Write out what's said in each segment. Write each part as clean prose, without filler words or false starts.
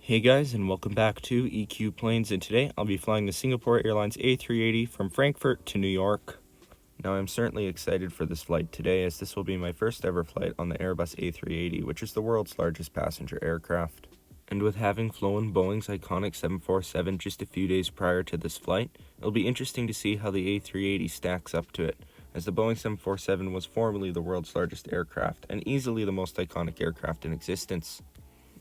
Hey guys, and welcome back to EQ Planes, and today I'll be flying the Singapore Airlines A380 from Frankfurt to New York. Now I'm certainly excited for this flight today, as this will be my first ever flight on the Airbus A380, which is the world's largest passenger aircraft. And with having flown Boeing's iconic 747 just a few days prior to this flight, it'll be interesting to see how the A380 stacks up to it, as the Boeing 747 was formerly the world's largest aircraft, and easily the most iconic aircraft in existence.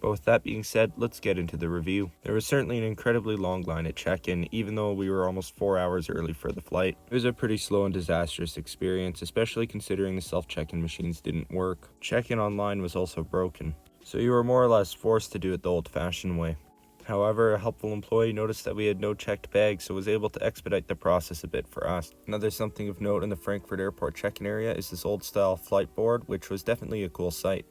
But with that being said, let's get into the review. There was certainly an incredibly long line at check-in, even though we were almost 4 hours early for the flight. It was a pretty slow and disastrous experience, especially considering the self-check-in machines didn't work. Check-in online was also broken, so you were more or less forced to do it the old-fashioned way. However, a helpful employee noticed that we had no checked bags, so was able to expedite the process a bit for us. Another something of note in the Frankfurt airport check-in area is this old-style flight board, which was definitely a cool sight.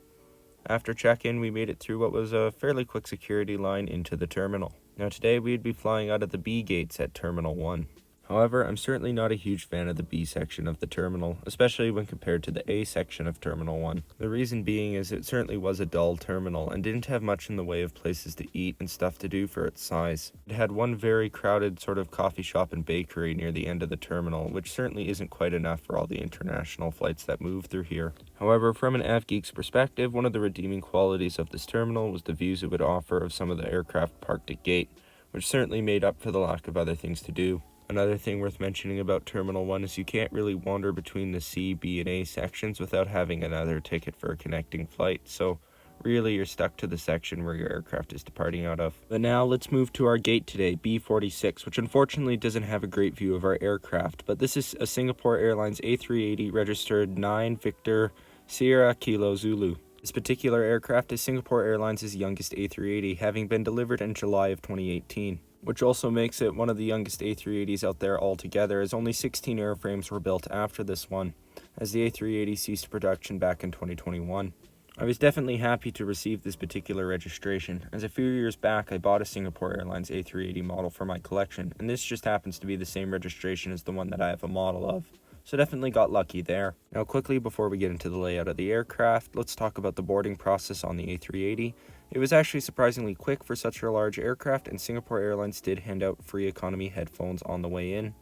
After check-in, we made it through what was a fairly quick security line into the terminal. Now today, we'd be flying out of the B gates at Terminal 1. However, I'm certainly not a huge fan of the B section of the terminal, especially when compared to the A section of Terminal 1. The reason being is it certainly was a dull terminal and didn't have much in the way of places to eat and stuff to do for its size. It had one very crowded sort of coffee shop and bakery near the end of the terminal, which certainly isn't quite enough for all the international flights that move through here. However, from an AvGeek's perspective, one of the redeeming qualities of this terminal was the views it would offer of some of the aircraft parked at gate, which certainly made up for the lack of other things to do. Another thing worth mentioning about Terminal 1 is you can't really wander between the C, B, and A sections without having another ticket for a connecting flight, so really you're stuck to the section where your aircraft is departing out of. But now let's move to our gate today, B46, which unfortunately doesn't have a great view of our aircraft, but this is a Singapore Airlines A380 registered 9 Victor Sierra Kilo Zulu. This particular aircraft is Singapore Airlines' youngest A380, having been delivered in July of 2018. Which also makes it one of the youngest A380s out there altogether, as only 16 airframes were built after this one, as the A380 ceased production back in 2021. I was definitely happy to receive this particular registration, as a few years back I bought a Singapore Airlines A380 model for my collection, and this just happens to be the same registration as the one that I have a model of. So definitely got lucky there. Now quickly, before we get into the layout of the aircraft, let's talk about the boarding process on the A380. It was actually surprisingly quick for such a large aircraft, and Singapore Airlines did hand out free economy headphones on the way in.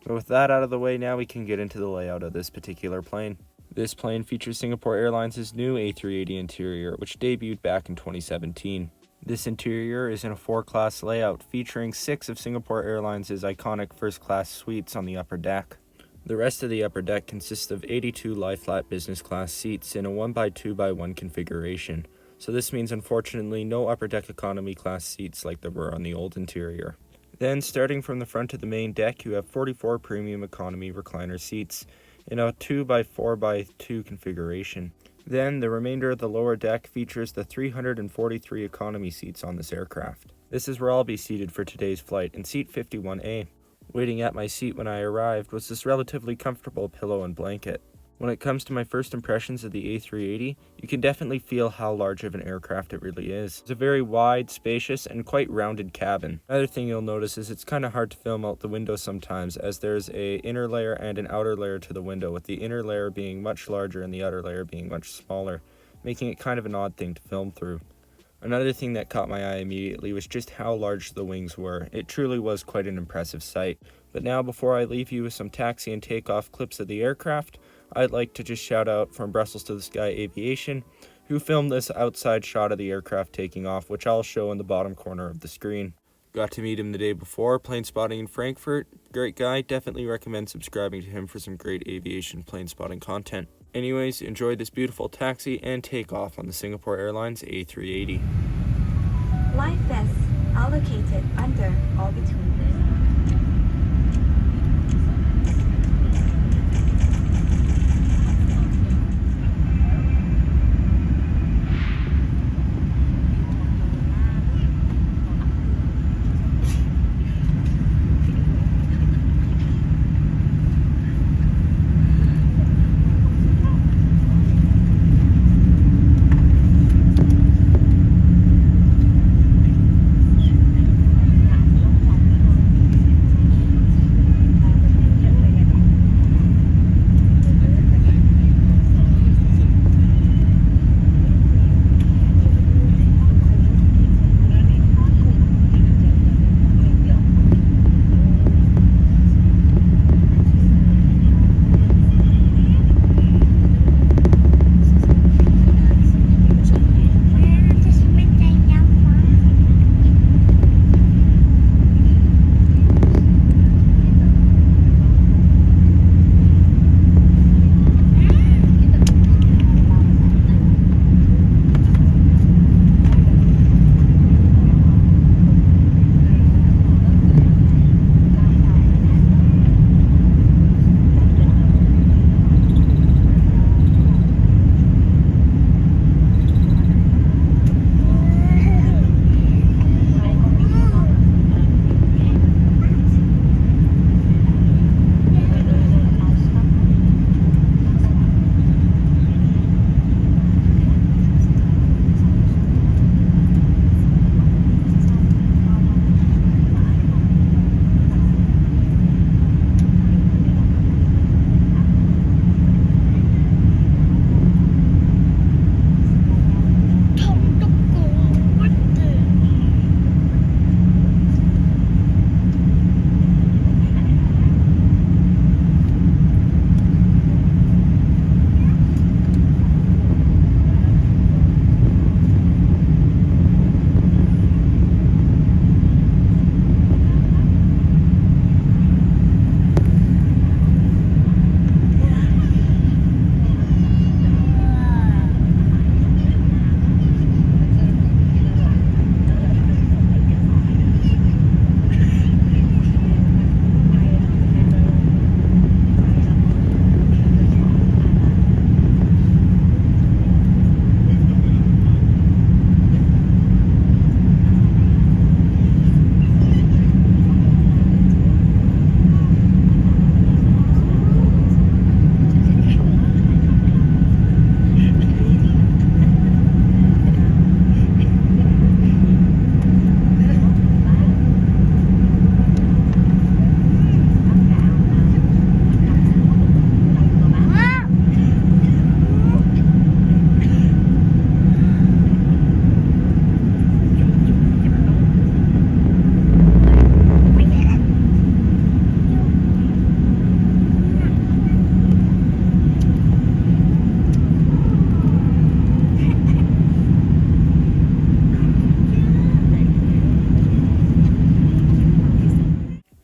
But with that out of the way, now we can get into the layout of this particular plane. This plane features Singapore Airlines' new A380 interior, which debuted back in 2017. This interior is in a 4-class layout, featuring 6 of Singapore Airlines' iconic first-class suites on the upper deck. The rest of the upper deck consists of 82 lie-flat business class seats in a 1x2x1 configuration, so this means unfortunately no upper deck economy class seats like there were on the old interior. Then, starting from the front of the main deck, you have 44 premium economy recliner seats in a 2x4x2 configuration. Then, the remainder of the lower deck features the 343 economy seats on this aircraft. This is where I'll be seated for today's flight, in seat 51A. Waiting at my seat when I arrived was this relatively comfortable pillow and blanket. When it comes to my first impressions of the A380, you can definitely feel how large of an aircraft it really is. It's a very wide, spacious, and quite rounded cabin. Another thing you'll notice is it's kind of hard to film out the window sometimes, as there's an inner layer and an outer layer to the window, with the inner layer being much larger and the outer layer being much smaller, making it kind of an odd thing to film through. Another thing that caught my eye immediately was just how large the wings were. It truly was quite an impressive sight. But now, before I leave you with some taxi and takeoff clips of the aircraft, I'd like to just shout out from Brussels to the Sky Aviation, who filmed this outside shot of the aircraft taking off, which I'll show in the bottom corner of the screen. Got to meet him the day before, plane spotting in Frankfurt. Great guy, definitely recommend subscribing to him for some great aviation plane spotting content. Anyways, enjoy this beautiful taxi and takeoff on the Singapore Airlines A380. Life vests are located under or between.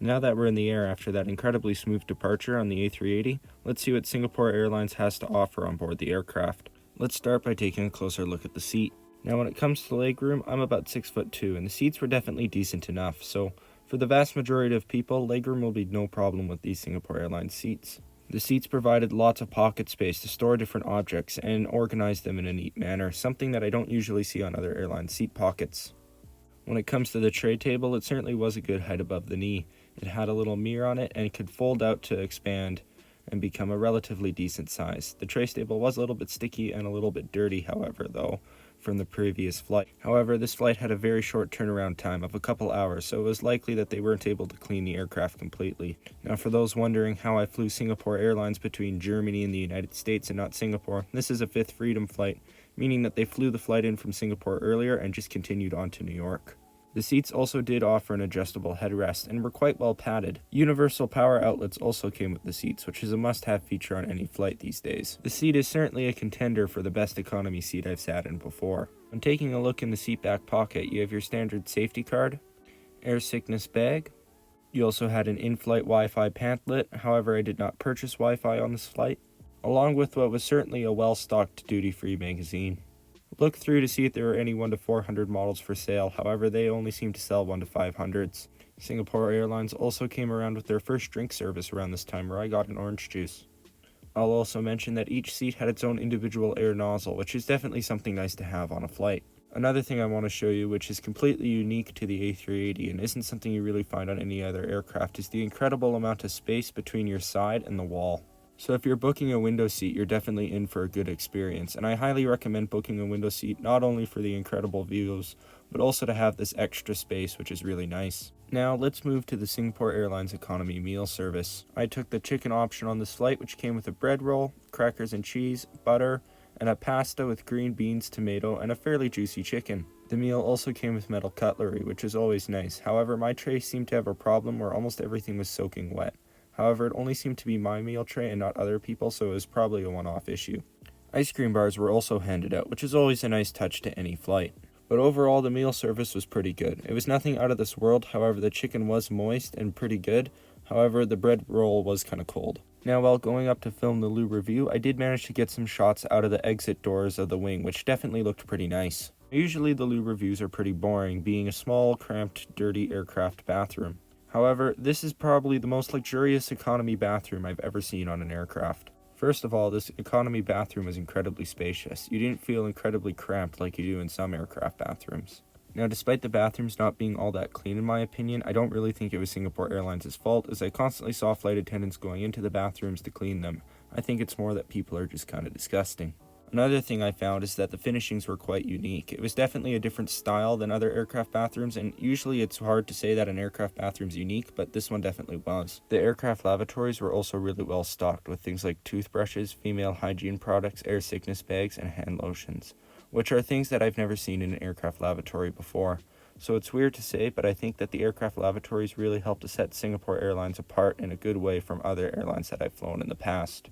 Now that we're in the air after that incredibly smooth departure on the A380, let's see what Singapore Airlines has to offer on board the aircraft. Let's start by taking a closer look at the seat. Now when it comes to the legroom, I'm about 6'2", and the seats were definitely decent enough, so for the vast majority of people, legroom will be no problem with these Singapore Airlines seats. The seats provided lots of pocket space to store different objects and organize them in a neat manner, something that I don't usually see on other airline seat pockets. When it comes to the tray table, it certainly was a good height above the knee. It had a little mirror on it and it could fold out to expand and become a relatively decent size. The tray table was a little bit sticky and a little bit dirty, however, though, from the previous flight. However, this flight had a very short turnaround time of a couple hours, so it was likely that they weren't able to clean the aircraft completely. Now, for those wondering how I flew Singapore Airlines between Germany and the United States and not Singapore, this is a Fifth Freedom flight, meaning that they flew the flight in from Singapore earlier and just continued on to New York. The seats also did offer an adjustable headrest and were quite well padded. Universal power outlets also came with the seats, which is a must-have feature on any flight these days. The seat is certainly a contender for the best economy seat I've sat in before. When taking a look in the seat back pocket, you have your standard safety card, air sickness bag. You also had an in-flight Wi-Fi pamphlet, however I did not purchase Wi-Fi on this flight, along with what was certainly a well-stocked duty-free magazine. Look through to see if there are any 1 to 400 models for sale, however they only seem to sell 1 to 500s. Singapore Airlines also came around with their first drink service around this time where I got an orange juice. I'll also mention that each seat had its own individual air nozzle, which is definitely something nice to have on a flight. Another thing I want to show you, which is completely unique to the A380 and isn't something you really find on any other aircraft, is the incredible amount of space between your side and the wall. So if you're booking a window seat, you're definitely in for a good experience, and I highly recommend booking a window seat not only for the incredible views, but also to have this extra space, which is really nice. Now let's move to the Singapore Airlines economy meal service. I took the chicken option on this flight, which came with a bread roll, crackers and cheese, butter, and a pasta with green beans, tomato, and a fairly juicy chicken. The meal also came with metal cutlery, which is always nice. However, my tray seemed to have a problem where almost everything was soaking wet. However, it only seemed to be my meal tray and not other people, so it was probably a one-off issue. Ice cream bars were also handed out, which is always a nice touch to any flight. But overall, the meal service was pretty good. It was nothing out of this world, however, the chicken was moist and pretty good. However, the bread roll was kind of cold. Now, while going up to film the Loo review, I did manage to get some shots out of the exit doors of the wing, which definitely looked pretty nice. Usually, the Loo reviews are pretty boring, being a small, cramped, dirty aircraft bathroom. However, this is probably the most luxurious economy bathroom I've ever seen on an aircraft. First of all, this economy bathroom was incredibly spacious. You didn't feel incredibly cramped like you do in some aircraft bathrooms. Now, despite the bathrooms not being all that clean in my opinion, I don't really think it was Singapore Airlines' fault, as I constantly saw flight attendants going into the bathrooms to clean them. I think it's more that people are just kind of disgusting. Another thing I found is that the finishings were quite unique. It was definitely a different style than other aircraft bathrooms, and usually it's hard to say that an aircraft bathroom's unique, but this one definitely was. The aircraft lavatories were also really well stocked with things like toothbrushes, female hygiene products, air sickness bags, and hand lotions, which are things that I've never seen in an aircraft lavatory before. So it's weird to say, but I think that the aircraft lavatories really helped to set Singapore Airlines apart in a good way from other airlines that I've flown in the past.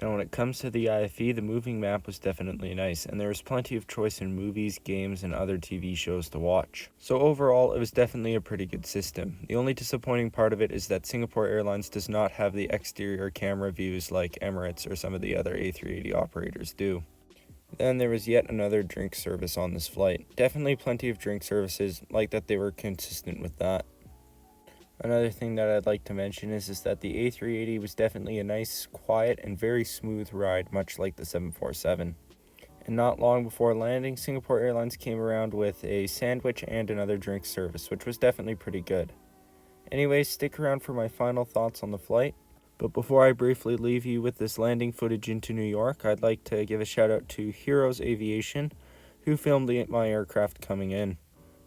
Now, when it comes to the IFE, the moving map was definitely nice, and there was plenty of choice in movies, games, and other TV shows to watch. So overall, it was definitely a pretty good system. The only disappointing part of it is that Singapore Airlines does not have the exterior camera views like Emirates or some of the other A380 operators do. Then there was yet another drink service on this flight. Definitely plenty of drink services, like that they were consistent with that. Another thing that I'd like to mention is that the A380 was definitely a nice, quiet, and very smooth ride, much like the 747. And not long before landing, Singapore Airlines came around with a sandwich and another drink service, which was definitely pretty good. Anyways, stick around for my final thoughts on the flight. But before I briefly leave you with this landing footage into New York, I'd like to give a shout out to Heroe's Aviation, who filmed my aircraft coming in.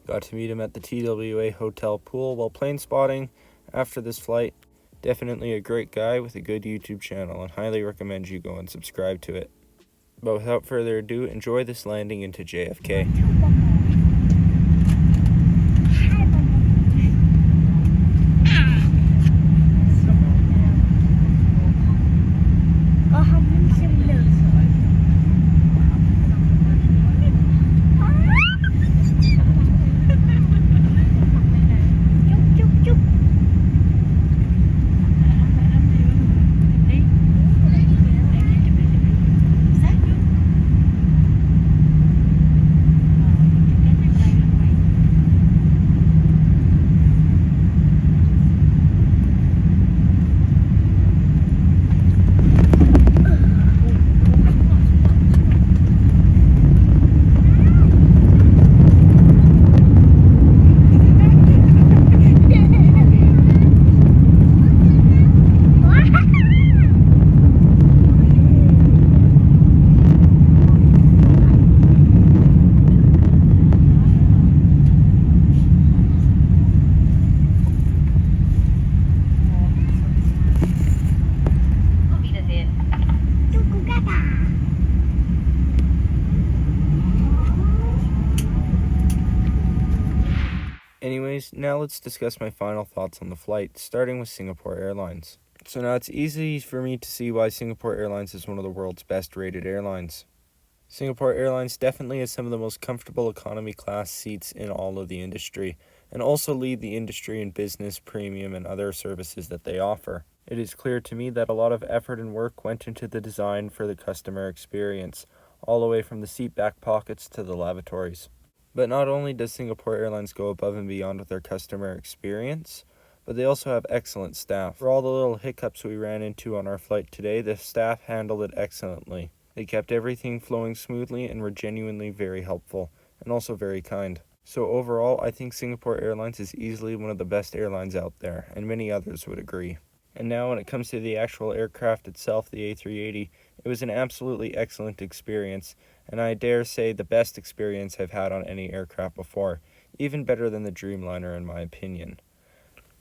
Got to meet him at the TWA hotel pool while plane spotting after this flight. Definitely a great guy with a good YouTube channel, and highly recommend you go and subscribe to it. But without further ado, enjoy this landing into JFK. Anyways, now let's discuss my final thoughts on the flight, starting with Singapore Airlines. So now it's easy for me to see why Singapore Airlines is one of the world's best rated airlines. Singapore Airlines definitely has some of the most comfortable economy class seats in all of the industry, and also lead the industry in business, premium, and other services that they offer. It is clear to me that a lot of effort and work went into the design for the customer experience, all the way from the seat back pockets to the lavatories. But not only does Singapore Airlines go above and beyond with their customer experience, but they also have excellent staff. For all the little hiccups we ran into on our flight today, the staff handled it excellently. They kept everything flowing smoothly and were genuinely very helpful, and also very kind. So overall, I think Singapore Airlines is easily one of the best airlines out there, and many others would agree. And now when it comes to the actual aircraft itself, the A380, it was an absolutely excellent experience, and I dare say the best experience I've had on any aircraft before, even better than the Dreamliner in my opinion.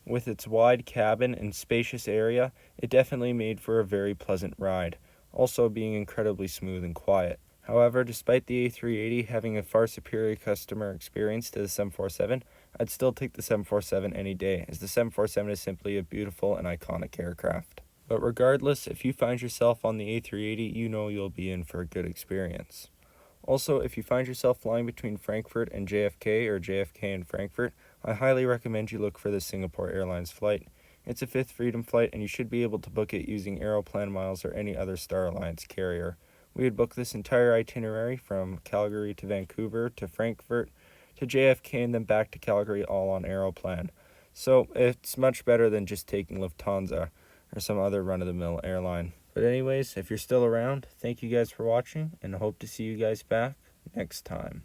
With its wide cabin and spacious area, it definitely made for a very pleasant ride, also being incredibly smooth and quiet. However, despite the A380 having a far superior customer experience to the 747, I'd still take the 747 any day, as the 747 is simply a beautiful and iconic aircraft. But regardless, if you find yourself on the A380, you know you'll be in for a good experience. Also, if you find yourself flying between Frankfurt and JFK or JFK and Frankfurt, I highly recommend you look for the Singapore Airlines flight. It's a Fifth Freedom flight, and you should be able to book it using Aeroplan Miles or any other Star Alliance carrier. We had booked this entire itinerary from Calgary to Vancouver to Frankfurt to JFK and then back to Calgary all on Aeroplan. So it's much better than just taking Lufthansa or some other run-of-the-mill airline. But anyways, if you're still around, thank you guys for watching, and I hope to see you guys back next time.